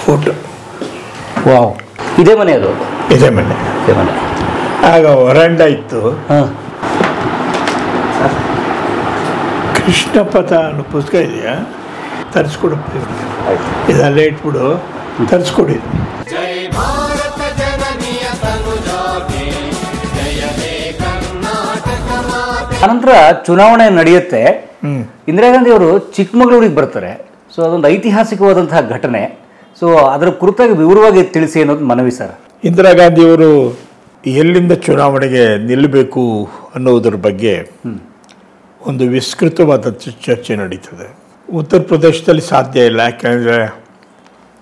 Photo. Wow, ಇದೇ ಮನೆ ಅದು? ಇದೇ ಮನೆ. ಇದೇ ಮನೆ. ಆಗ ವರಂಡ ಇತ್ತು. ಹಾಂ, ಕೃಷ್ಣಪಥ ಅನ್ನೋ ಪುಸ್ತಕ ಇದೆಯಾ, ತರಿಸ್ಕೊಡಪ್ಪ ಇವ್ರಿಗೆ. ಇದಲ್ಲೇ ಇಟ್ಬಿಡು, ತರಿಸ್ಕೊಡಿ. ಅನಂತರ ಚುನಾವಣೆ ನಡೆಯುತ್ತೆ. ಇಂದಿರಾ ಗಾಂಧಿ ಅವರು ಚಿಕ್ಕಮಗಳೂರಿಗೆ ಬರ್ತಾರೆ. ಸೊ ಅದೊಂದು ಐತಿಹಾಸಿಕವಾದಂತಹ ಘಟನೆ. ಸೊ ಅದರ ಕುರಿತಾಗಿ ವಿವರವಾಗಿ ತಿಳಿಸಿ ಅನ್ನೋದು ಮನವಿ ಸರ್. ಇಂದಿರಾ ಗಾಂಧಿಯವರು ಎಲ್ಲಿಂದ ಚುನಾವಣೆಗೆ ನಿಲ್ಲಬೇಕು ಅನ್ನೋದ್ರ ಬಗ್ಗೆ ಒಂದು ವಿಸ್ತೃತವಾದ ಚರ್ಚೆ ನಡೀತದೆ. ಉತ್ತರ ಪ್ರದೇಶದಲ್ಲಿ ಸಾಧ್ಯ ಇಲ್ಲ, ಯಾಕೆಂದರೆ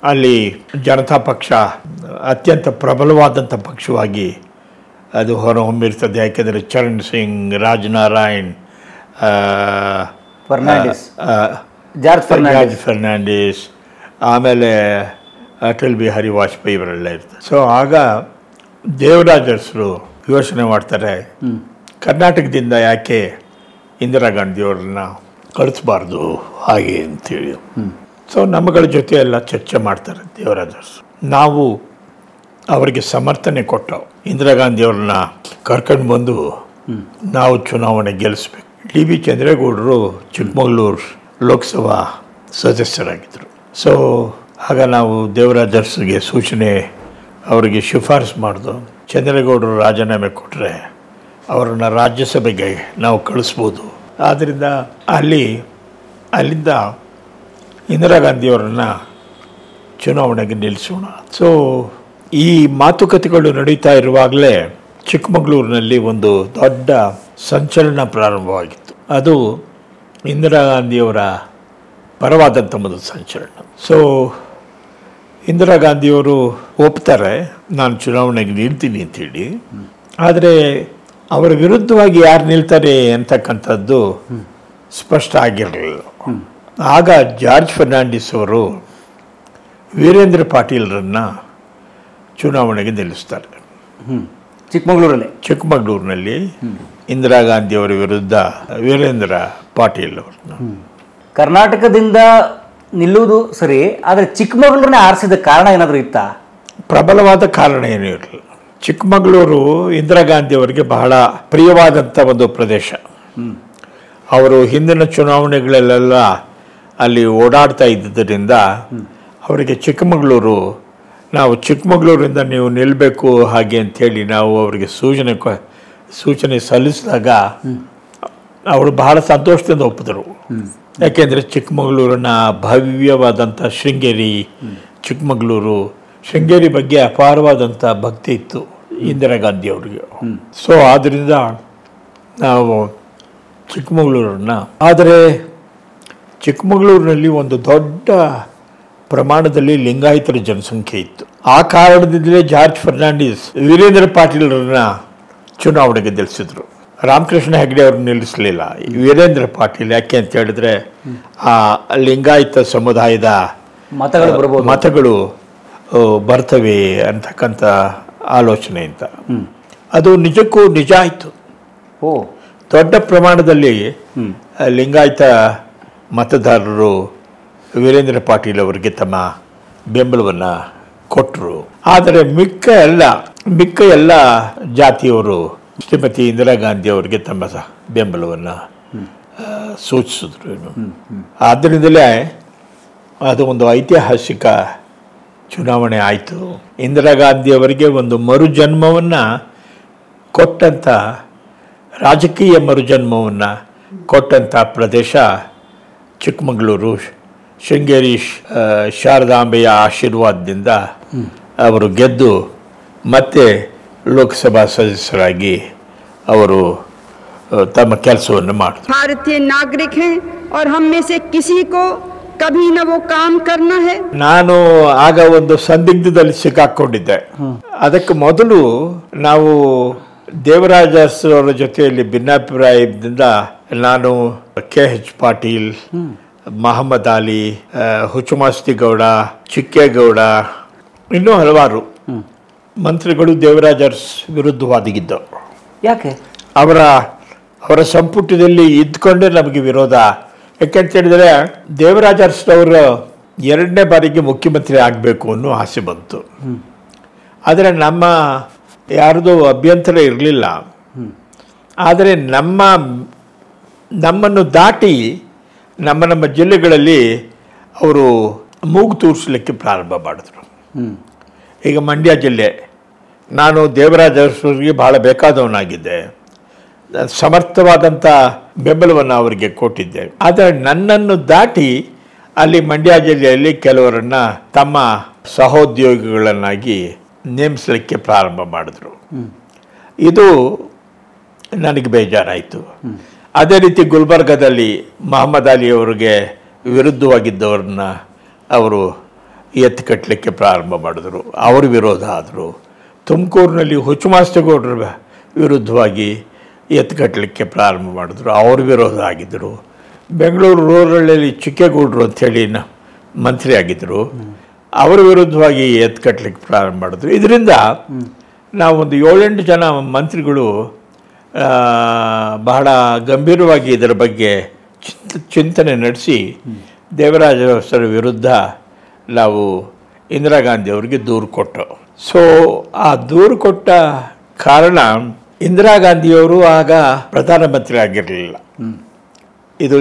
ಅಲ್ಲಿ ಜನತಾ ಪಕ್ಷ ಅತ್ಯಂತ ಪ್ರಬಲವಾದಂಥ ಪಕ್ಷವಾಗಿ ಅದು ಹೊರಹೊಮ್ಮಿರ್ತದೆ. ಯಾಕೆಂದರೆ ಚರಣ್ ಸಿಂಗ್, ರಾಜನಾರಾಯಣ್, ಜಾರ್ಜ್ ಫರ್ನಾಂಡಿಸ್, ಆಮೇಲೆ ಅಟಲ್ ಬಿಹಾರಿ ವಾಜಪೇಯಿ ಇವರೆಲ್ಲ ಇರ್ತಾರೆ. ಸೊ ಆಗ ದೇವರಾಜ್ ಅರಸರು ಯೋಚನೆ ಮಾಡ್ತಾರೆ, ಕರ್ನಾಟಕದಿಂದ ಯಾಕೆ ಇಂದಿರಾ ಗಾಂಧಿಯವ್ರನ್ನ ಕಳಿಸ್ಬಾರ್ದು ಹಾಗೆ ಅಂತೇಳಿ. ಸೊ ನಮ್ಮಗಳ ಜೊತೆ ಎಲ್ಲ ಚರ್ಚೆ ಮಾಡ್ತಾರೆ ದೇವರಾಜ್ ಅರಸರು. ನಾವು ಅವರಿಗೆ ಸಮರ್ಥನೆ ಕೊಟ್ಟು ಇಂದಿರಾ ಗಾಂಧಿಯವ್ರನ್ನ ಕರ್ಕೊಂಡು ಬಂದು ನಾವು ಚುನಾವಣೆ ಗೆಲ್ಲಿಸ್ಬೇಕು. ಡಿ ಬಿ ಚಂದ್ರೇಗೌಡರು ಚಿಕ್ಕಮಗಳೂರು ಲೋಕಸಭಾ ಸದಸ್ಯರಾಗಿದ್ದರು. ಸೊ ಆಗ ನಾವು ದೇವರಾಜ್ ಅರಸರಿಗೆ ಸೂಚನೆ ಅವರಿಗೆ ಶಿಫಾರಸು ಮಾಡಿದು, ಚಂದ್ರೇಗೌಡರು ರಾಜೀನಾಮೆ ಕೊಟ್ಟರೆ ಅವರನ್ನು ರಾಜ್ಯಸಭೆಗೆ ನಾವು ಕಳಿಸ್ಬೋದು. ಆದ್ದರಿಂದ ಅಲ್ಲಿಂದ ಇಂದಿರಾ ಗಾಂಧಿಯವರನ್ನು ಚುನಾವಣೆಗೆ ನಿಲ್ಲಿಸೋಣ. ಸೊ ಈ ಮಾತುಕತೆಗಳು ನಡೀತಾ ಇರುವಾಗಲೇ ಚಿಕ್ಕಮಗಳೂರಿನಲ್ಲಿ ಒಂದು ದೊಡ್ಡ ಸಂಚಲನ ಪ್ರಾರಂಭವಾಗಿತ್ತು. ಅದು ಇಂದಿರಾ ಗಾಂಧಿಯವರ ಪರವಾದಂಥ ಒಂದು ಸಂಚಲನ. ಸೊ ಇಂದಿರಾ ಗಾಂಧಿಯವರು ಒಪ್ತಾರೆ, ನಾನು ಚುನಾವಣೆಗೆ ನಿಲ್ತೀನಿ ಅಂತೇಳಿ. ಆದರೆ ಅವರ ವಿರುದ್ಧವಾಗಿ ಯಾರು ನಿಲ್ತಾರೆ ಅಂತಕ್ಕಂಥದ್ದು ಸ್ಪಷ್ಟ ಆಗಿರಲಿಲ್ಲ. ಆಗ ಜಾರ್ಜ್ ಫರ್ನಾಂಡಿಸ್ ಅವರು ವೀರೇಂದ್ರ ಪಾಟೀಲ್ರನ್ನು ಚುನಾವಣೆಗೆ ನಿಲ್ಲಿಸ್ತಾರೆ. ಚಿಕ್ಕಮಗಳೂರಿನಲ್ಲಿ ಇಂದಿರಾ ಗಾಂಧಿಯವರ ವಿರುದ್ಧ ವೀರೇಂದ್ರ ಪಾಟೀಲ್ ಅವ್ರನ್ನ. ಕರ್ನಾಟಕದಿಂದ ನಿಲ್ಲುವುದು ಸರಿ, ಆದರೆ ಚಿಕ್ಕಮಗಳೂರನ್ನೇ ಆರಿಸಿದ ಕಾರಣ ಏನಾದರೂ ಇತ್ತಾ? ಪ್ರಬಲವಾದ ಕಾರಣ ಏನೂ ಇರಲಿಲ್ಲ. ಚಿಕ್ಕಮಗಳೂರು ಇಂದಿರಾ ಗಾಂಧಿಯವರಿಗೆ ಬಹಳ ಪ್ರಿಯವಾದಂಥ ಒಂದು ಪ್ರದೇಶ. ಅವರು ಹಿಂದಿನ ಚುನಾವಣೆಗಳಲ್ಲೆಲ್ಲ ಅಲ್ಲಿ ಓಡಾಡ್ತಾ ಇದ್ದುದರಿಂದ ಅವರಿಗೆ ನಾವು ಚಿಕ್ಕಮಗಳೂರಿಂದ ನೀವು ನಿಲ್ಲಬೇಕು ಹಾಗೆ ಅಂಥೇಳಿ ನಾವು ಅವರಿಗೆ ಸೂಚನೆ ಸಲ್ಲಿಸಿದಾಗ ಅವರು ಬಹಳ ಸಂತೋಷದಿಂದ ಒಪ್ಪಿದರು. ಯಾಕೆಂದರೆ ಚಿಕ್ಕಮಗಳೂರಿನ ಭವ್ಯವಾದಂಥ ಶೃಂಗೇರಿ ಬಗ್ಗೆ ಅಪಾರವಾದಂಥ ಭಕ್ತಿ ಇತ್ತು ಇಂದಿರಾ ಗಾಂಧಿ ಅವರಿಗೆ. ಸೊ ಆದ್ದರಿಂದ ನಾವು ಆದರೆ ಚಿಕ್ಕಮಗಳೂರಿನಲ್ಲಿ ಒಂದು ದೊಡ್ಡ ಪ್ರಮಾಣದಲ್ಲಿ ಲಿಂಗಾಯತರ ಜನಸಂಖ್ಯೆ ಇತ್ತು. ಆ ಕಾರಣದಿಂದಲೇ ಜಾರ್ಜ್ ಫರ್ನಾಂಡಿಸ್ ವೀರೇಂದ್ರ ಪಾಟೀಲ್ರನ್ನ ಚುನಾವಣೆಗೆ ನಿಲ್ಲಿಸಿದ್ರು. ರಾಮಕೃಷ್ಣ ಹೆಗಡೆ ಅವ್ರನ್ನ ನಿಲ್ಲಿಸಲಿಲ್ಲ, ವೀರೇಂದ್ರ ಪಾಟೀಲ್. ಯಾಕೆ ಅಂತ ಹೇಳಿದ್ರೆ ಆ ಲಿಂಗಾಯತ ಸಮುದಾಯದ ಮತಗಳು ಬರ್ತವೆ ಅಂತಕ್ಕಂಥ ಆಲೋಚನೆ ಅಂತ. ಅದು ನಿಜಕ್ಕೂ ನಿಜ ಆಯಿತು. ದೊಡ್ಡ ಪ್ರಮಾಣದಲ್ಲಿ ಲಿಂಗಾಯತ ಮತದಾರರು ವೀರೇಂದ್ರ ಪಾಟೀಲ್ ಅವರಿಗೆ ತಮ್ಮ ಬೆಂಬಲವನ್ನು ಕೊಟ್ಟರು. ಆದರೆ ಮಿಕ್ಕ ಎಲ್ಲ ಜಾತಿಯವರು ಶ್ರೀಮತಿ ಇಂದಿರಾ ಗಾಂಧಿ ಅವರಿಗೆ ತಮ್ಮ ಬೆಂಬಲವನ್ನು ಸೂಚಿಸಿದ್ರು. ಆದ್ದರಿಂದಲೇ ಅದು ಒಂದು ಐತಿಹಾಸಿಕ ಚುನಾವಣೆ ಆಯಿತು. ಇಂದಿರಾ ಗಾಂಧಿಯವರಿಗೆ ಒಂದು ಮರುಜನ್ಮವನ್ನು ಕೊಟ್ಟಂಥ, ರಾಜಕೀಯ ಮರುಜನ್ಮವನ್ನು ಕೊಟ್ಟಂಥ ಪ್ರದೇಶ ಚಿಕ್ಕಮಗಳೂರು. ಶೃಂಗೇರಿ ಶಾರದಾಂಬೆಯ ಆಶೀರ್ವಾದದಿಂದ ಅವರು ಗೆದ್ದು ಮತ್ತೆ ಲೋಕಸಭಾ ಸದಸ್ಯರಾಗಿ ಅವರು ತಮ್ಮ ಕೆಲಸವನ್ನು ಮಾಡಿದ್ರು. ಭಾರತೀಯ ನಾಗರಿಕ हैं और हम में से किसी को कभी न वो काम करना है. ನಾನು ಆಗ ಒಂದು ಸಂದಿಗ್ಧದಲ್ಲಿ ಸಿಕ್ಕಾಕೊಂಡಿದ್ದೆ. ಅದಕ್ಕೆ ಮೊದಲು ನಾವು ದೇವರಾಜ ಅರಸರ ಜೊತೆಯಲ್ಲಿ ಭಿನ್ನಾಭಿಪ್ರಾಯದಿಂದ ನಾನು KH ಪಾಟೀಲ್, ಮಹಮ್ಮದ್ ಅಲಿ, ಹುಚ್ಚುಮಾಸ್ತಿಗೌಡ, ಚಿಕ್ಕೇಗೌಡ, ಇನ್ನೂ ಹಲವಾರು ಮಂತ್ರಿಗಳು ದೇವರಾಜ ಅರಸ್ ವಿರುದ್ಧವಾದಿಗಿದ್ದವು. ಯಾಕೆ? ಅವರ ಸಂಪುಟದಲ್ಲಿ ಇದ್ಕೊಂಡೇ ನಮಗೆ ವಿರೋಧ. ಯಾಕೆಂತ ಹೇಳಿದರೆ ದೇವರಾಜ ಅರಸರವರು ಎರಡನೇ ಬಾರಿಗೆ ಮುಖ್ಯಮಂತ್ರಿ ಆಗಬೇಕು ಅನ್ನೋ ಆಸೆ ಬಂತು. ಆದರೆ ಯಾರ್ದು ಅಭ್ಯಂತರ ಇರಲಿಲ್ಲ. ಆದರೆ ನಮ್ಮನ್ನು ದಾಟಿ ನಮ್ಮ ಜಿಲ್ಲೆಗಳಲ್ಲಿ ಅವರು ಮೂಗು ತೂರಿಸಲಿಕ್ಕೆ ಪ್ರಾರಂಭ ಮಾಡಿದ್ರು. ಈಗ ಮಂಡ್ಯ ಜಿಲ್ಲೆ, ನಾನು ದೇವರಾಜ ಅರಸರಿಗೆ ಬಹಳ ಬೇಕಾದವನಾಗಿದ್ದೆ, ಸಮರ್ಥವಾದಂಥ ಬೆಂಬಲವನ್ನು ಅವರಿಗೆ ಕೊಟ್ಟಿದ್ದೆ. ಆದರೆ ನನ್ನನ್ನು ದಾಟಿ ಅಲ್ಲಿ ಮಂಡ್ಯ ಜಿಲ್ಲೆಯಲ್ಲಿ ಕೆಲವರನ್ನು ತಮ್ಮ ಸಹೋದ್ಯೋಗಿಗಳನ್ನಾಗಿ ನೇಮಿಸಲಿಕ್ಕೆ ಪ್ರಾರಂಭ ಮಾಡಿದ್ರು. ಇದು ನನಗೆ ಬೇಜಾರಾಯಿತು. ಅದೇ ರೀತಿ ಗುಲ್ಬರ್ಗದಲ್ಲಿ ಮಹಮ್ಮದ್ ಅಲಿ ಅವರಿಗೆ ವಿರುದ್ಧವಾಗಿದ್ದವ್ರನ್ನ ಅವರು ಎತ್ತು ಕಟ್ಟಲಿಕ್ಕೆ ಪ್ರಾರಂಭ ಮಾಡಿದ್ರು, ಅವರು ವಿರೋಧ ಆದರು. ತುಮಕೂರಿನಲ್ಲಿ ಹುಚ್ಚುಮಾಸ್ತೇಗೌಡರ ವಿರುದ್ಧವಾಗಿ ಎತ್ತು ಕಟ್ಟಲಿಕ್ಕೆ ಪ್ರಾರಂಭ ಮಾಡಿದ್ರು, ಅವರು ವಿರೋಧ ಆಗಿದ್ದರು. ಬೆಂಗಳೂರು ರೂರಲಲ್ಲಿ ಚಿಕ್ಕೇಗೌಡರು ಅಂಥೇಳಿ ಮಂತ್ರಿ ಆಗಿದ್ದರು, ಅವರ ವಿರುದ್ಧವಾಗಿ ಎತ್ತು ಕಟ್ಟಲಿಕ್ಕೆ ಪ್ರಾರಂಭ ಮಾಡಿದ್ರು. ಇದರಿಂದ ನಾವೊಂದು 7-8 ಜನ ಮಂತ್ರಿಗಳು ಬಹಳ ಗಂಭೀರವಾಗಿ ಇದರ ಬಗ್ಗೆ ಚಿಂತನೆ ನಡೆಸಿ ದೇವರಾಜ ಅರಸರ ವಿರುದ್ಧ ನಾವು ಇಂದಿರಾ ಗಾಂಧಿ ಅವರಿಗೆ ದೂರು ಕೊಟ್ಟು. ಸೊ ಆ ದೂರು ಕೊಟ್ಟ ಕಾರಣ ಇಂದಿರಾ ಗಾಂಧಿಯವರು ಆಗ ಪ್ರಧಾನಮಂತ್ರಿ ಆಗಿರಲಿಲ್ಲ. ಇದು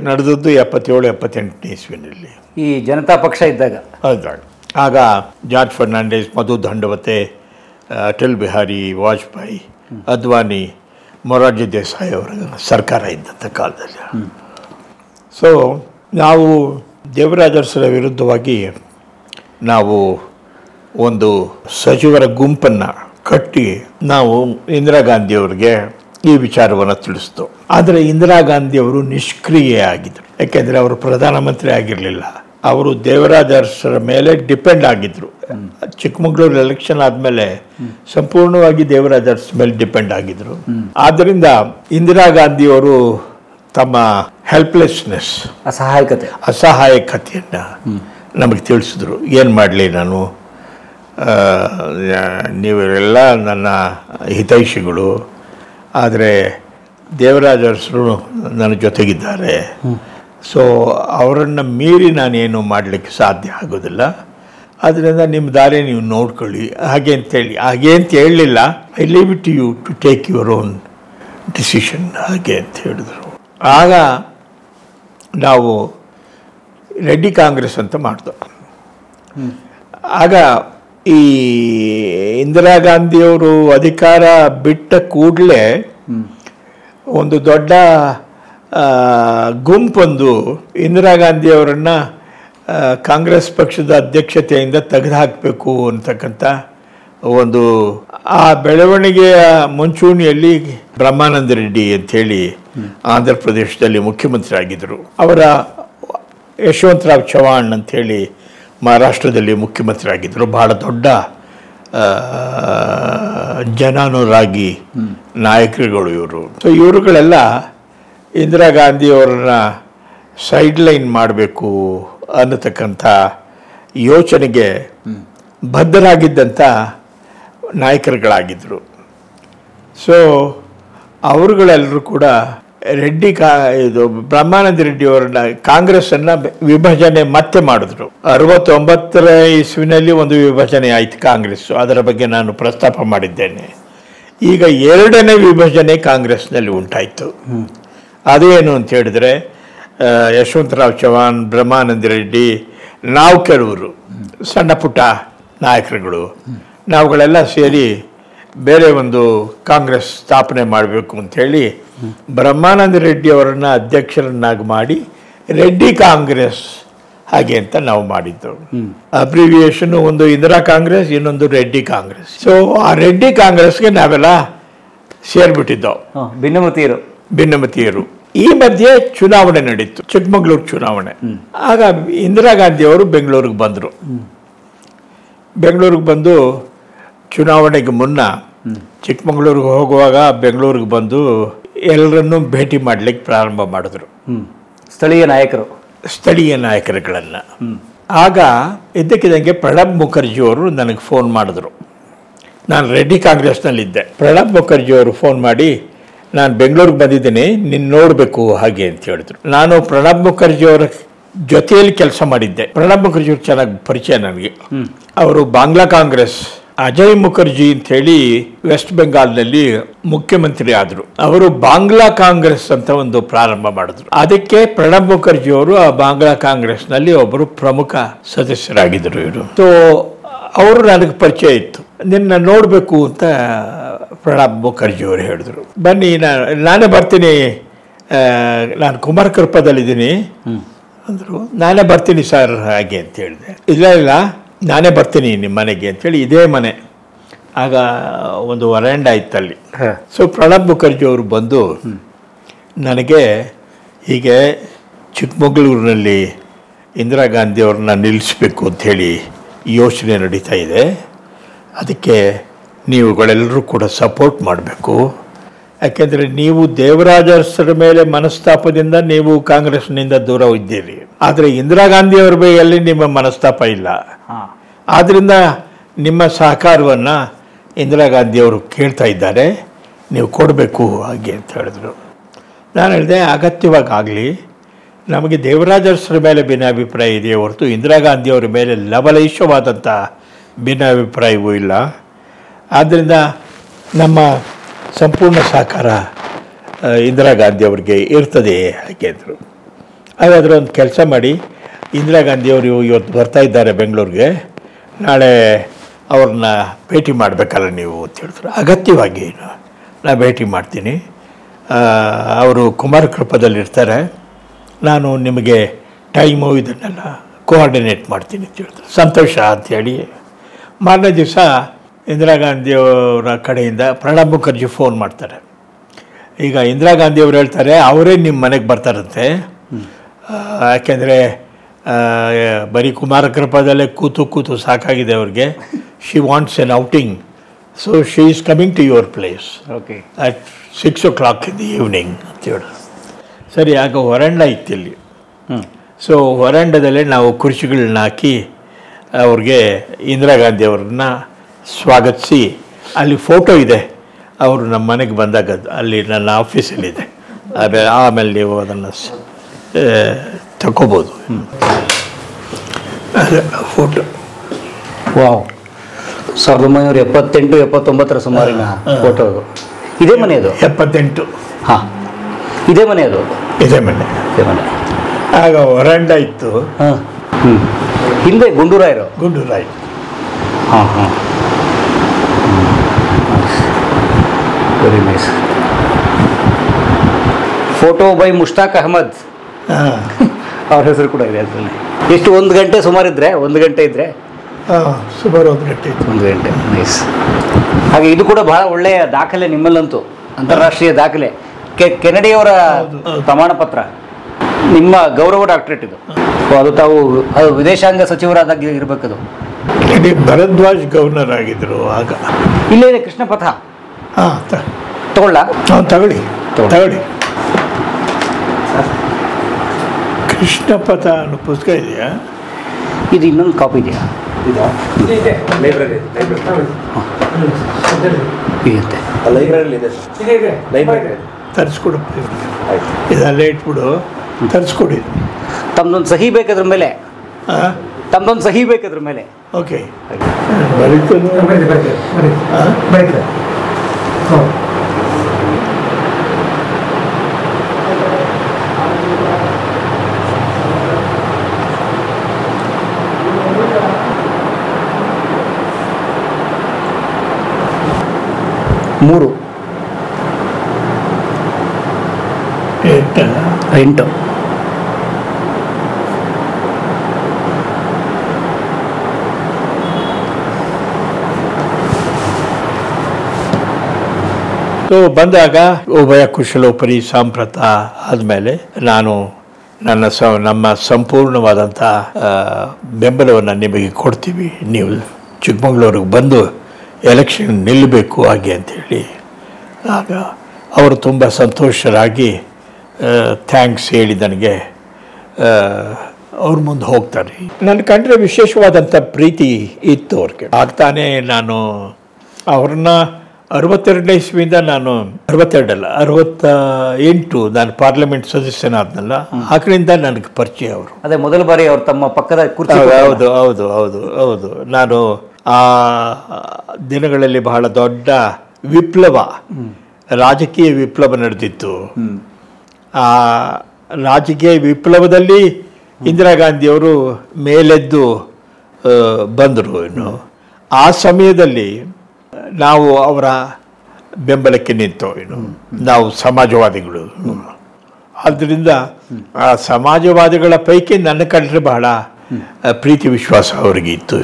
ನಡೆದದ್ದು 77-78 ಇಸ್ವಿನಲ್ಲಿ, ಈ ಜನತಾ ಪಕ್ಷ ಇದ್ದಾಗ. ಆಗ ಜಾರ್ಜ್ ಫರ್ನಾಂಡಿಸ್, ಮಧು ದಂಡವತೆ, ಅಟಲ್ ಬಿಹಾರಿ ವಾಜಪೇಯಿ, ಅದ್ವಾನಿ, ಮೊರಾರ್ಜಿ ದೇಸಾಯಿ ಅವರ ಸರ್ಕಾರ ಇದ್ದಂಥ ಕಾಲದಲ್ಲಿ. ಸೊ ನಾವು ದೇವರಾಜ ಅರಸರ ವಿರುದ್ಧವಾಗಿ ನಾವು ಒಂದು ಸಚಿವರ ಗುಂಪನ್ನು ಕಟ್ಟಿ ನಾವು ಇಂದಿರಾ ಗಾಂಧಿಯವರಿಗೆ ಈ ವಿಚಾರವನ್ನು ತಿಳಿಸ್ತು. ಆದರೆ ಇಂದಿರಾ ಗಾಂಧಿಯವರು ನಿಷ್ಕ್ರಿಯೆ ಆಗಿದ್ದರು. ಯಾಕೆಂದರೆ ಅವರು ಪ್ರಧಾನಮಂತ್ರಿ ಆಗಿರಲಿಲ್ಲ, ಅವರು ದೇವರಾಜ ಅರಸರ ಮೇಲೆ ಡಿಪೆಂಡ್ ಆಗಿದ್ದರು. ಚಿಕ್ಕಮಗಳೂರು ಎಲೆಕ್ಷನ್ ಆದಮೇಲೆ ಸಂಪೂರ್ಣವಾಗಿ ದೇವರಾಜ ಅರಸರ ಮೇಲೆ ಡಿಪೆಂಡ್ ಆಗಿದ್ದರು. ಆದ್ದರಿಂದ ಇಂದಿರಾ ಗಾಂಧಿಯವರು ತಮ್ಮ ಹೆಲ್ಪ್ಲೆಸ್ನೆಸ್, ಅಸಹಾಯಕತೆಯನ್ನು ನಮಗೆ ತಿಳಿಸಿದ್ರು. ಏನು ಮಾಡಲಿ ನಾನು, ನೀವೆಲ್ಲ ನನ್ನ ಹಿತೈಷಿಗಳು, ಆದರೆ ದೇವರಾಜ ಅರಸರು ನನ್ನ ಜೊತೆಗಿದ್ದಾರೆ. ಸೊ ಅವರನ್ನು ಮೀರಿ ನಾನೇನು ಮಾಡಲಿಕ್ಕೆ ಸಾಧ್ಯ ಆಗೋದಿಲ್ಲ. ಆದ್ದರಿಂದ ನಿಮ್ಮ ದಾರಿ ನೀವು ನೋಡ್ಕೊಳ್ಳಿ ಹಾಗೆ ಅಂತ ಹೇಳಲಿಲ್ಲ. I leave it you to take your own decision ಹಾಗೆ ಅಂತ ಹೇಳಿದರು. ಆಗ ನಾವು ರೆಡ್ಡಿ ಕಾಂಗ್ರೆಸ್ ಅಂತ ಮಾಡಿದ್ವು. ಆಗ ಈ ಇಂದಿರಾ ಗಾಂಧಿಯವರು ಅಧಿಕಾರ ಬಿಟ್ಟ ಕೂಡಲೇ ಒಂದು ದೊಡ್ಡ ಗುಂಪೊಂದು ಇಂದಿರಾ ಗಾಂಧಿಯವರನ್ನು ಕಾಂಗ್ರೆಸ್ ಪಕ್ಷದ ಅಧ್ಯಕ್ಷತೆಯಿಂದ ತೆಗೆದುಹಾಕಬೇಕು ಅಂತಕ್ಕಂಥ ಒಂದು ಆ ಬೆಳವಣಿಗೆಯ ಮುಂಚೂಣಿಯಲ್ಲಿ ಬ್ರಹ್ಮಾನಂದ ರೆಡ್ಡಿ ಅಂಥೇಳಿ ಆಂಧ್ರ ಪ್ರದೇಶದಲ್ಲಿ ಮುಖ್ಯಮಂತ್ರಿ ಆಗಿದ್ದರು. ಅವರ ಯಶವಂತರಾವ್ ಚವಾಣ್ ಅಂಥೇಳಿ ಮಹಾರಾಷ್ಟ್ರದಲ್ಲಿ ಮುಖ್ಯಮಂತ್ರಿ ಆಗಿದ್ದರು. ಬಹಳ ದೊಡ್ಡ ಜನಾನುರಾಗಿ ನಾಯಕರುಗಳು ಇವರು. ಸೊ ಇವರುಗಳೆಲ್ಲ ಇಂದಿರಾ ಗಾಂಧಿಯವರನ್ನ ಸೈಡ್ಲೈನ್ ಮಾಡಬೇಕು ಅನ್ನತಕ್ಕಂಥ ಯೋಚನೆಗೆ ಬದ್ಧರಾಗಿದ್ದಂಥ ನಾಯಕರುಗಳಾಗಿದ್ದರು. ಸೊ ಅವರುಗಳೆಲ್ಲರೂ ಕೂಡ ಇದು ಬ್ರಹ್ಮಾನಂದ ರೆಡ್ಡಿಯವರನ್ನ ಕಾಂಗ್ರೆಸ್ಸನ್ನು ವಿಭಜನೆ ಮತ್ತೆ ಮಾಡಿದ್ರು. 69ರ ಇಸ್ವಿನಲ್ಲಿ ಒಂದು ವಿಭಜನೆ ಆಯಿತು ಕಾಂಗ್ರೆಸ್ಸು, ಅದರ ಬಗ್ಗೆ ನಾನು ಪ್ರಸ್ತಾಪ ಮಾಡಿದ್ದೇನೆ. ಈಗ 2ನೇ ವಿಭಜನೆ ಕಾಂಗ್ರೆಸ್ನಲ್ಲಿ ಉಂಟಾಯಿತು. ಅದೇನು ಅಂತ ಹೇಳಿದ್ರೆ ಯಶವಂತರಾವ್ ಚವಾಣ್, ಬ್ರಹ್ಮಾನಂದ ರೆಡ್ಡಿ, ನಾವು ಕೆಲವರು ಸಣ್ಣ ಪುಟ್ಟ ನಾಯಕರುಗಳು, ನಾವುಗಳೆಲ್ಲ ಸೇರಿ ಬೇರೆ ಒಂದು ಕಾಂಗ್ರೆಸ್ ಸ್ಥಾಪನೆ ಮಾಡಬೇಕು ಅಂಥೇಳಿ ಬ್ರಹ್ಮಾನಂದ ರೆಡ್ಡಿ ಅವರನ್ನು ಅಧ್ಯಕ್ಷರನ್ನಾಗಿ ಮಾಡಿ ರೆಡ್ಡಿ ಕಾಂಗ್ರೆಸ್ ಹಾಗೆ ಅಂತ ನಾವು ಮಾಡಿದ್ದು. ಅಬ್ರಿವಿಯೇಷನ್ ಒಂದು ಇಂದಿರಾ ಕಾಂಗ್ರೆಸ್, ಇನ್ನೊಂದು ರೆಡ್ಡಿ ಕಾಂಗ್ರೆಸ್. ಸೊ ಆ ರೆಡ್ಡಿ ಕಾಂಗ್ರೆಸ್ಗೆ ನಾವೆಲ್ಲ ಸೇರಿಬಿಟ್ಟಿದ್ದೆವು, ಭಿನ್ನಮತೀಯರು. ಈ ಮಧ್ಯೆ ಚುನಾವಣೆ ನಡೀತು, ಚಿಕ್ಕಮಗಳೂರು ಚುನಾವಣೆ. ಆಗ ಇಂದಿರಾ ಗಾಂಧಿ ಅವರು ಬೆಂಗಳೂರಿಗೆ ಬಂದರು. ಬೆಂಗಳೂರಿಗೆ ಬಂದು ಚುನಾವಣೆಗೆ ಮುನ್ನ ಚಿಕ್ಕಮಗಳೂರಿಗೆ ಹೋಗುವಾಗ ಬೆಂಗಳೂರಿಗೆ ಬಂದು ಎಲ್ಲರನ್ನೂ ಭೇಟಿ ಮಾಡಲಿಕ್ಕೆ ಪ್ರಾರಂಭ ಮಾಡಿದ್ರು, ಸ್ಥಳೀಯ ನಾಯಕರುಗಳನ್ನು. ಆಗ ಇದ್ದಕ್ಕಿದ್ದಂಗೆ ಪ್ರಣಬ್ ಮುಖರ್ಜಿಯವರು ನನಗೆ ಫೋನ್ ಮಾಡಿದ್ರು. ನಾನು ರೆಡ್ಡಿ ಕಾಂಗ್ರೆಸ್ನಲ್ಲಿದ್ದೆ. ಪ್ರಣಬ್ ಮುಖರ್ಜಿಯವರು ಫೋನ್ ಮಾಡಿ, ನಾನು ಬೆಂಗಳೂರಿಗೆ ಬಂದಿದ್ದೀನಿ, ನಿನ್ನ ನೋಡಬೇಕು ಹಾಗೆ ಅಂತ ಹೇಳಿದ್ರು. ನಾನು ಪ್ರಣಬ್ ಮುಖರ್ಜಿಯವರ ಜೊತೆಯಲ್ಲಿ ಕೆಲಸ ಮಾಡಿದ್ದೆ. ಪ್ರಣಬ್ ಮುಖರ್ಜಿ ಅವರು ಚೆನ್ನಾಗಿ ಪರಿಚಯ ನನಗೆ. ಅವರು ಬಾಂಗ್ಲಾ ಕಾಂಗ್ರೆಸ್ ಅಜಯ್ ಮುಖರ್ಜಿ ಅಂತ ಹೇಳಿ ವೆಸ್ಟ್ ಬೆಂಗಾಲ್ನಲ್ಲಿ ಮುಖ್ಯಮಂತ್ರಿ ಆದರು. ಅವರು ಬಾಂಗ್ಲಾ ಕಾಂಗ್ರೆಸ್ ಅಂತ ಒಂದು ಪ್ರಾರಂಭ ಮಾಡಿದ್ರು. ಅದಕ್ಕೆ ಪ್ರಣಬ್ ಮುಖರ್ಜಿ ಅವರು ಆ ಬಾಂಗ್ಲಾ ಕಾಂಗ್ರೆಸ್ನಲ್ಲಿ ಒಬ್ಬರು ಪ್ರಮುಖ ಸದಸ್ಯರಾಗಿದ್ದರು. ಇವರು ಸೊ ಅವರು ನನಗೆ ಪರಿಚಯ ಇತ್ತು. ನಿನ್ನ ನೋಡಬೇಕು ಅಂತ ಪ್ರಣಬ್ ಮುಖರ್ಜಿ ಅವರು ಹೇಳಿದ್ರು. ಬನ್ನಿ ನಾನೇ ಬರ್ತೀನಿ, ನಾನು ಕುಮಾರ ಕೃಪದಲ್ಲಿದ್ದೀನಿ ಅಂದರು. ನಾನೇ ಬರ್ತೀನಿ ಸರ್ ಹಾಗೆ ಅಂತ ಹೇಳಿದೆ. ಇಲ್ಲ ನಾನೇ ಬರ್ತೀನಿ ನಿಮ್ಮ ಮನೆಗೆ ಅಂತೇಳಿ, ಇದೇ ಮನೆ ಆಗ ಒಂದು ವರಾಂಡ ಇತ್ತಲ್ಲಿ. ಸೊ ಪ್ರಣಬ್ ಮುಖರ್ಜಿ ಅವರು ಬಂದು ನನಗೆ ಹೀಗೆ ಚಿಕ್ಕಮಗಳೂರಿನಲ್ಲಿ ಇಂದಿರಾ ಗಾಂಧಿ ಅವ್ರನ್ನ ನಿಲ್ಲಿಸಬೇಕು ಅಂಥೇಳಿ ಯೋಚನೆ ನಡೀತಾ ಇದೆ, ಅದಕ್ಕೆ ನೀವುಗಳೆಲ್ಲರೂ ಕೂಡ ಸಪೋರ್ಟ್ ಮಾಡಬೇಕು. ಯಾಕೆಂದರೆ ನೀವು ದೇವರಾಜ ಅರಸರ ಮೇಲೆ ಮನಸ್ತಾಪದಿಂದ ನೀವು ಕಾಂಗ್ರೆಸ್ನಿಂದ ದೂರ ಇದ್ದೀರಿ, ಆದರೆ ಇಂದಿರಾ ಗಾಂಧಿಯವರ ಬೈಯಲ್ಲಿ ನಿಮ್ಮ ಮನಸ್ತಾಪ ಇಲ್ಲ. ಆದ್ದರಿಂದ ನಿಮ್ಮ ಸಹಕಾರವನ್ನು ಇಂದಿರಾ ಗಾಂಧಿಯವರು ಕೇಳ್ತಾ ಇದ್ದಾರೆ, ನೀವು ಕೊಡಬೇಕು ಹಾಗೆ ಅಂತ ಹೇಳಿದ್ರು. ನಾನು ಹೇಳಿದೆ ಅಗತ್ಯವಾಗಿ ಆಗಲಿ, ನಮಗೆ ದೇವರಾಜ ಅರಸರ ಮೇಲೆ ಭಿನ್ನಾಭಿಪ್ರಾಯ ಇದೆಯೇ ಹೊರತು ಇಂದಿರಾ ಗಾಂಧಿಯವರ ಮೇಲೆ ಲವಲೇಶವಾದಂಥ ಭಿನ್ನಾಭಿಪ್ರಾಯವೂ ಇಲ್ಲ. ಆದ್ದರಿಂದ ನಮ್ಮ ಸಂಪೂರ್ಣ ಸಹಕಾರ ಇಂದಿರಾ ಗಾಂಧಿ ಅವರಿಗೆ ಇರ್ತದೆ ಹಾಗೆ ಅಂದರು. ಹಾಗಾದರೆ ಒಂದು ಕೆಲಸ ಮಾಡಿ, ಇಂದಿರಾ ಗಾಂಧಿಯವರು ಇವತ್ತು ಬರ್ತಾ ಇದ್ದಾರೆ ಬೆಂಗಳೂರಿಗೆ, ನಾಳೆ ಅವ್ರನ್ನ ಭೇಟಿ ಮಾಡಬೇಕಲ್ಲ ನೀವು ಅಂತ ಹೇಳಿದ್ರು. ಅಗತ್ಯವಾಗಿ ನಾನು ಭೇಟಿ ಮಾಡ್ತೀನಿ, ಅವರು ಕುಮಾರ ಕೃಪದಲ್ಲಿರ್ತಾರೆ, ನಾನು ನಿಮಗೆ ಟೈಮು ಇದನ್ನೆಲ್ಲ ಕೋಆರ್ಡಿನೇಟ್ ಮಾಡ್ತೀನಿ ಅಂತ ಹೇಳಿದ್ರು. ಸಂತೋಷ ಅಂಥೇಳಿ ಮಾರನೇ ದಿವಸ ಇಂದಿರಾ ಗಾಂಧಿಯವರ ಕಡೆಯಿಂದ ಪ್ರಣಬ್ ಮುಖರ್ಜಿ ಫೋನ್ ಮಾಡ್ತಾರೆ. ಈಗ ಇಂದಿರಾ ಗಾಂಧಿಯವರು ಹೇಳ್ತಾರೆ ಅವರೇ ನಿಮ್ಮ ಮನೆಗೆ ಬರ್ತಾರಂತೆ, ಯಾಕೆಂದರೆ ಬರೀ ಕುಮಾರ ಕೃಪದಲ್ಲೇ ಕೂತು ಸಾಕಾಗಿದೆ ಅವ್ರಿಗೆ. She wants an outing, so she is coming to your place at 6 o'clock in the evening ಅಂತ ಹೇಳಿ. ಸರಿ, ಆಗ ವರಾಂಡ ಇತ್ತಿಲ್ಲಿ. ಸೊ ವರಾಂಡದಲ್ಲೇ ನಾವು ಕುರ್ಚಿಗಳನ್ನ ಹಾಕಿ ಅವ್ರಿಗೆ ಇಂದಿರಾ ಗಾಂಧಿಯವ್ರನ್ನ ಸ್ವಾಗತಿಸಿ, ಅಲ್ಲಿ ಫೋಟೋ ಇದೆ ಅವರು ನಮ್ಮ ಮನೆಗೆ ಬಂದಾಗ, ಅಲ್ಲಿ ನನ್ನ ಆಫೀಸಲ್ಲಿದೆ, ಆಮೇಲೆ ನೀವು ಅದನ್ನು ತಗೋಬೋದು. ಅದೇ ಫೋಟೋ. ವಾವ್, 1978-79 ಸುಮಾರಿನ ಫೋಟೋ ಅದು. ಇದೇ ಮನೆ ಅದು? 78. ಹಾಂ, ಇದೇ ಮನೆ ಅದು? ಇದೇ ಮನೆ. ಆಗ ವರಾಂಡ ಇತ್ತು. ಹಾಂ, ಹಿಂದೆ ಗುಂಡೂರಾಯರು. ಹಾಂ, very nice. Photo by Mushtaq Ahmad, ಅವ್ರ ಹೆಸರು ಕೂಡ ಇದೆ ಅದರಲ್ಲಿ. ಎಷ್ಟು, 1 ಗಂಟೆ ಸುಮಾರಿದ್ರೆ? 1 ಗಂಟೆ ಇದ್ದರೆ ಸುಮಾರು 1 ಗಂಟೆ ಇತ್ತು. 1 ಗಂಟೆ. ನೈಸ್. ಹಾಗೆ ಇದು ಕೂಡ ಬಹಳ ಒಳ್ಳೆಯ ದಾಖಲೆ ನಿಮ್ಮಲ್ಲಂತೂ, ಅಂತಾರಾಷ್ಟ್ರೀಯ ದಾಖಲೆ. ಕೆನಡಿಯವರ ಪ್ರಮಾಣ ಪತ್ರ, ನಿಮ್ಮ ಗೌರವ ಡಾಕ್ಟರೇಟ್ ಇದು. ಅದು ತಾವು ವಿದೇಶಾಂಗ ಸಚಿವರಾದಾಗ ಇರಬೇಕದು. ಭರದ್ವಾಜ್ ಗವರ್ನರ್ ಆಗಿದ್ರು ಆಗ. ಇಲ್ಲೇ ಇದೆ ಕೃಷ್ಣ ಪಥ. ಹಾಂ, ತಗೊಳ್ಳ? ತಗೊಳ್ಳಿ. ಕೃಷ್ಣ ಪಥ ಅನ್ನೋ ಪುಸ್ತಕ ಇದೆಯಾ? ಇದು ಇನ್ನೊಂದು ಕಾಪಿ ಇದೆಯಾ? ತರಿಸ್ಕೊಡಪ್ಪ, ಇದಲ್ಲೇ ಇಟ್ಬಿಡು, ತರಿಸ್ಕೊಡಿ. ತಮ್ದೊಂದು ಸಹಿ ಬೇಕಾದ್ರ ಮೇಲೆ. ತಮ್ದೊಂದು ಸಹಿ ಬೇಕಾದ್ರ ಮೇಲೆ. ಓಕೆ, ಮೂರು 8. ಸೊ ಬಂದಾಗ ಉಭಯ ಕುಶಲೋಪರಿ ಸಾಂಪ್ರತ ಆದಮೇಲೆ ನಾನು ನಮ್ಮ ಸಂಪೂರ್ಣವಾದಂಥ ಬೆಂಬಲವನ್ನು ನಿಮಗೆ ಕೊಡ್ತೀವಿ, ನೀವು ಚಿಕ್ಕಮಗಳೂರಿಗೆ ಬಂದು ಎಲೆಕ್ಷನ್ ನಿಲ್ಲಬೇಕು ಹಾಗೆ ಅಂಥೇಳಿ. ಆಗ ಅವರು ತುಂಬ ಸಂತೋಷರಾಗಿ ಥ್ಯಾಂಕ್ಸ್ ಹೇಳಿ ನನಗೆ ಅವ್ರ ಮುಂದೆ ಹೋಗ್ತಾರೆ. ನನ್ನ ಕಂಡ್ರೆ ವಿಶೇಷವಾದಂಥ ಪ್ರೀತಿ ಇತ್ತು ಅವ್ರಿಗೆ. ಆಗ್ತಾನೆ ನಾನು ಅವ್ರನ್ನ 62ನೇ ಇಸ್ವಿಯಿಂದ ನಾನು 68 ನಾನು ಪಾರ್ಲಿಮೆಂಟ್ ಸದಸ್ಯನಾದ್ನಲ್ಲ, ಆಕಳಿಂದ ನನಗೆ ಪರಿಚಯ ಅವರು. ಅದೇ ಮೊದಲ ಬಾರಿ ಅವ್ರು ತಮ್ಮ ಪಕ್ಕದ ಕುರ್ಚಿ ಹೌದು ಹೌದು ಹೌದು ಹೌದು. ನಾನು ಆ ದಿನಗಳಲ್ಲಿ ಬಹಳ ದೊಡ್ಡ ವಿಪ್ಲವ, ರಾಜಕೀಯ ವಿಪ್ಲವ ನಡೆದಿತ್ತು. ಆ ರಾಜಕೀಯ ವಿಪ್ಲವದಲ್ಲಿ ಇಂದಿರಾ ಗಾಂಧಿಯವರು ಮೇಲೆದ್ದು ಬಂದರು. ಇನ್ನು ಆ ಸಮಯದಲ್ಲಿ ನಾವು ಅವರ ಬೆಂಬಲಕ್ಕೆ ನಿಂತು, ನಾವು ಸಮಾಜವಾದಿಗಳು. ಆದ್ದರಿಂದ ಆ ಸಮಾಜವಾದಿಗಳ ಪೈಕಿ ನನ್ನ ಕಂಡ್ರೆ ಬಹಳ ಪ್ರೀತಿ ವಿಶ್ವಾಸ ಅವರಿಗೆ ಇತ್ತು.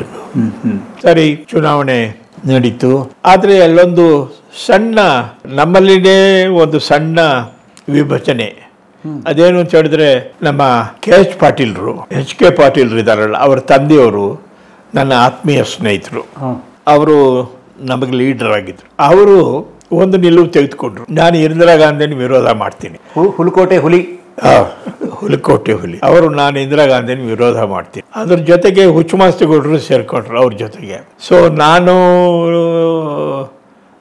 ಸರಿ, ಚುನಾವಣೆ ನಡೀತು. ಆದರೆ ಅಲ್ಲೊಂದು ಸಣ್ಣ, ನಮ್ಮಲ್ಲಿನೇ ಒಂದು ಸಣ್ಣ ವಿಭಜನೆ. ಅದೇನು ಅಂತ ಹೇಳಿದ್ರೆ, ನಮ್ಮ ಎಚ್ ಕೆ ಪಾಟೀಲ್ರು ಇದ್ದಾರಲ್ಲ, ಅವರ ತಂದೆಯವರು ನನ್ನ ಆತ್ಮೀಯ ಸ್ನೇಹಿತರು. ಅವರು ನಮಗೆ ಲೀಡರ್ ಆಗಿದ್ರು. ಅವರು ಒಂದು ನಿಲುವು ತೆಗೆದುಕೊಂಡ್ರು, ನಾನು ಇಂದಿರಾ ಗಾಂಧಿನ ವಿರೋಧ ಮಾಡ್ತೀನಿ. ಹುಲಕೋಟೆ ಹುಲಿ ಅವರು, ನಾನು ಇಂದಿರಾ ಗಾಂಧಿನ ವಿರೋಧ ಮಾಡ್ತೀನಿ. ಅದ್ರ ಜೊತೆಗೆ ಹುಚ್ಚುಮಾಸ್ತಿಗೌಡರು ಸೇರ್ಕೊಂಡ್ರು ಅವ್ರ ಜೊತೆಗೆ. ಸೊ ನಾನು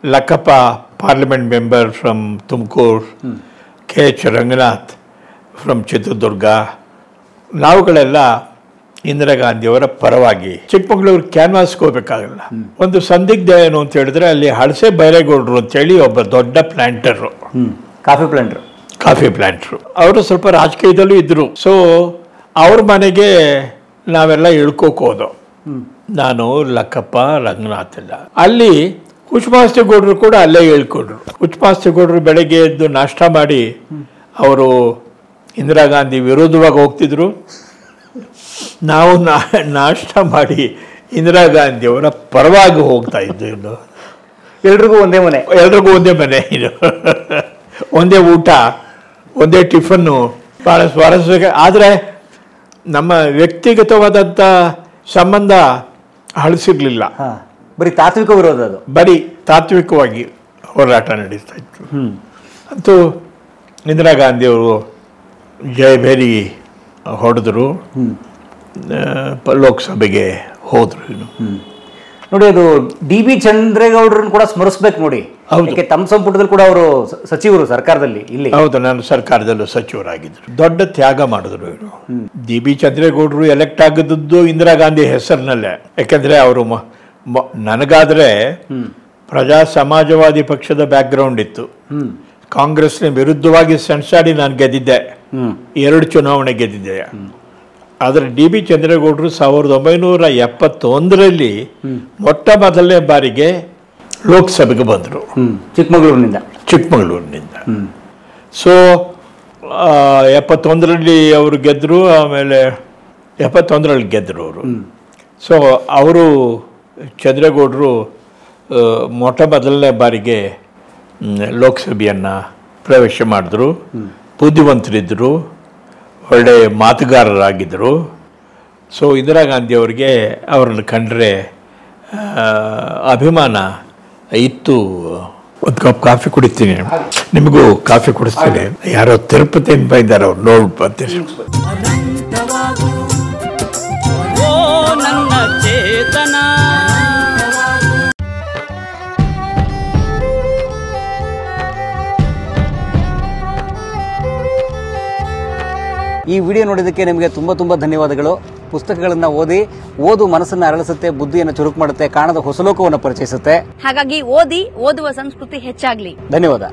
Lakkappa, parliament member from Tumakuru, KH Ranganath from Chitradurga, ನಾವುಗಳೆಲ್ಲ ಇಂದಿರಾ ಗಾಂಧಿಯವರ ಪರವಾಗಿ ಚಿಕ್ಕಮಗಳೂರು ಕ್ಯಾನ್ವಾಸ್ಗೆ ಹೋಗ್ಬೇಕಾಗಲ್ಲ. ಒಂದು ಸಂದಿಗ್ಧ ಏನು ಅಂತ ಹೇಳಿದ್ರೆ, ಅಲ್ಲಿ ಹಳಸೆ ಬೈರೇಗೌಡರು ಅಂತೇಳಿ ಒಬ್ಬ ದೊಡ್ಡ ಪ್ಲಾಂಟರು, ಕಾಫಿ ಪ್ಲಾಂಟರು. ಅವರು ಸ್ವಲ್ಪ ರಾಜಕೀಯದಲ್ಲೂ ಇದ್ರು. ಸೊ ಅವ್ರ ಮನೆಗೆ ನಾವೆಲ್ಲ ಇಳ್ಕೋಕ್ ಹೋದೋ, ನಾನು, ಲಕ್ಕಪ್ಪ, ರಂಗನಾಥ್ ಎಲ್ಲ. ಅಲ್ಲಿ ಹುಚ್ಚುಮಾಸ್ತಿಗೌಡರು ಕೂಡ ಅಲ್ಲೇ ಹೇಳ್ಕೊಂಡ್ರು. ಹುಚ್ಚುಮಾಸ್ತಿಗೌಡರು ಬೆಳಗ್ಗೆ ಎದ್ದು ನಾಷ್ಟ ಮಾಡಿ ಅವರು ಇಂದಿರಾ ಗಾಂಧಿ ವಿರೋಧವಾಗಿ ಹೋಗ್ತಿದ್ರು. ನಾವು ನಾಷ್ಟ ಮಾಡಿ ಇಂದಿರಾ ಗಾಂಧಿಯವರ ಪರವಾಗಿ ಹೋಗ್ತಾ ಇದ್ದು. ಇನ್ನು ಎಲ್ರಿಗೂ ಒಂದೇ ಮನೆ, ಇದು ಒಂದೇ ಊಟ, ಒಂದೇ ಟಿಫನ್ನು, ಭಾಳ ಸ್ವಾರಸ್ಯ. ಆದರೆ ನಮ್ಮ ವ್ಯಕ್ತಿಗತವಾದಂಥ ಸಂಬಂಧ ಹಳಸಿರ್ಲಿಲ್ಲ. ಬರೀ ತಾತ್ವಿಕ ವಿರೋಧ, ಅದು ಬರೀ ತಾತ್ವಿಕವಾಗಿ ಹೋರಾಟ ನಡೀತಾ ಇತ್ತು. ಅಂತೂ ಇಂದಿರಾ ಗಾಂಧಿಯವರು ಜಯಭೇರಿ ಹೊಡೆದ್ರು, ಲೋಕಸಭೆಗೆ ಹೋದ್ರು. ನೋಡಿ, ಅದು DB ಚಂದ್ರೇಗೌಡರನ್ನು ಕೂಡ ಸ್ಮರಿಸ್ಬೇಕು ನೋಡಿ. ಅದಕ್ಕೆ ತಮ್ಮ ಸಂಪುಟದಲ್ಲಿ ಕೂಡ ಅವರು ಸಚಿವರು ಸರ್ಕಾರದಲ್ಲಿ. ಇಲ್ಲಿ ಹೌದು, ನಾನು ಸರ್ಕಾರದಲ್ಲೂ ಸಚಿವರಾಗಿದ್ರು. ದೊಡ್ಡ ತ್ಯಾಗ ಮಾಡಿದ್ರು ಇವರು. DB ಚಂದ್ರೇಗೌಡರು ಎಲೆಕ್ಟ್ ಆಗಿದ್ದು ಇಂದಿರಾ ಗಾಂಧಿ ಹೆಸರಿನಲ್ಲೇ. ಯಾಕಂದ್ರೆ ಅವರು ನನಗಾದ್ರೆ ಪ್ರಜಾ ಸಮಾಜವಾದಿ ಪಕ್ಷದ ಬ್ಯಾಕ್ಗ್ರೌಂಡ್ ಇತ್ತು. ಕಾಂಗ್ರೆಸ್ನ ವಿರುದ್ಧವಾಗಿ ಸೆಣಸಾಡಿ ನಾನು ಗೆದ್ದಿದ್ದೆ, 2 ಚುನಾವಣೆ ಗೆದ್ದಿದ್ದೆ. ಆದರೆ DB ಚಂದ್ರೇಗೌಡರು 1971ರಲ್ಲಿ ಮೊಟ್ಟ ಮೊದಲನೇ ಬಾರಿಗೆ ಲೋಕಸಭೆಗೆ ಬಂದರು, ಚಿಕ್ಕಮಗಳೂರಿನಿಂದ. ಸೊ 71ರಲ್ಲಿ ಅವರು ಗೆದ್ದರು. ಆಮೇಲೆ 71ರಲ್ಲಿ ಗೆದ್ದರು ಅವರು. ಸೊ ಅವರು ಚಂದ್ರೇಗೌಡರು ಮೊಟ್ಟ ಮೊದಲನೇ ಬಾರಿಗೆ ಲೋಕಸಭೆಯನ್ನು ಪ್ರವೇಶ ಮಾಡಿದ್ರು. ಬುದ್ಧಿವಂತರಿದ್ದರು, ಒಳ್ಳೆ ಮಾತುಗಾರರಾಗಿದ್ದರು. ಸೊ ಇಂದಿರಾ ಗಾಂಧಿಯವರಿಗೆ ಅವರನ್ನು ಕಂಡ್ರೆ ಅಭಿಮಾನ ಇತ್ತು. ಒಂದು ಕಪ್ ಕಾಫಿ ಕುಡಿತೀನಿ, ನಿಮಗೂ ಕಾಫಿ ಕುಡಿಸ್ತೀನಿ. ಯಾರೋ ತಿರುಪತಿಯಿಂದ ಬಂದಿದ್ದಾರೆ, ಅವ್ರು ನೋಡ್ಬರ್ತೀನಿ. ಈ ವಿಡಿಯೋ ನೋಡಿದ್ದಕ್ಕೆ ನಿಮಗೆ ತುಂಬ ಧನ್ಯವಾದಗಳು. ಪುಸ್ತಕಗಳನ್ನು ಓದು ಮನಸ್ಸನ್ನು ಅರಳಿಸುತ್ತೆ, ಬುದ್ಧಿಯನ್ನು ಚುರುಕು ಮಾಡುತ್ತೆ, ಕಾಣದ ಹೊಸ ಲೋಕವನ್ನು ಪರಿಚಯಿಸುತ್ತೆ. ಹಾಗಾಗಿ ಓದುವ ಸಂಸ್ಕೃತಿ ಹೆಚ್ಚಾಗ್ಲಿ. ಧನ್ಯವಾದ.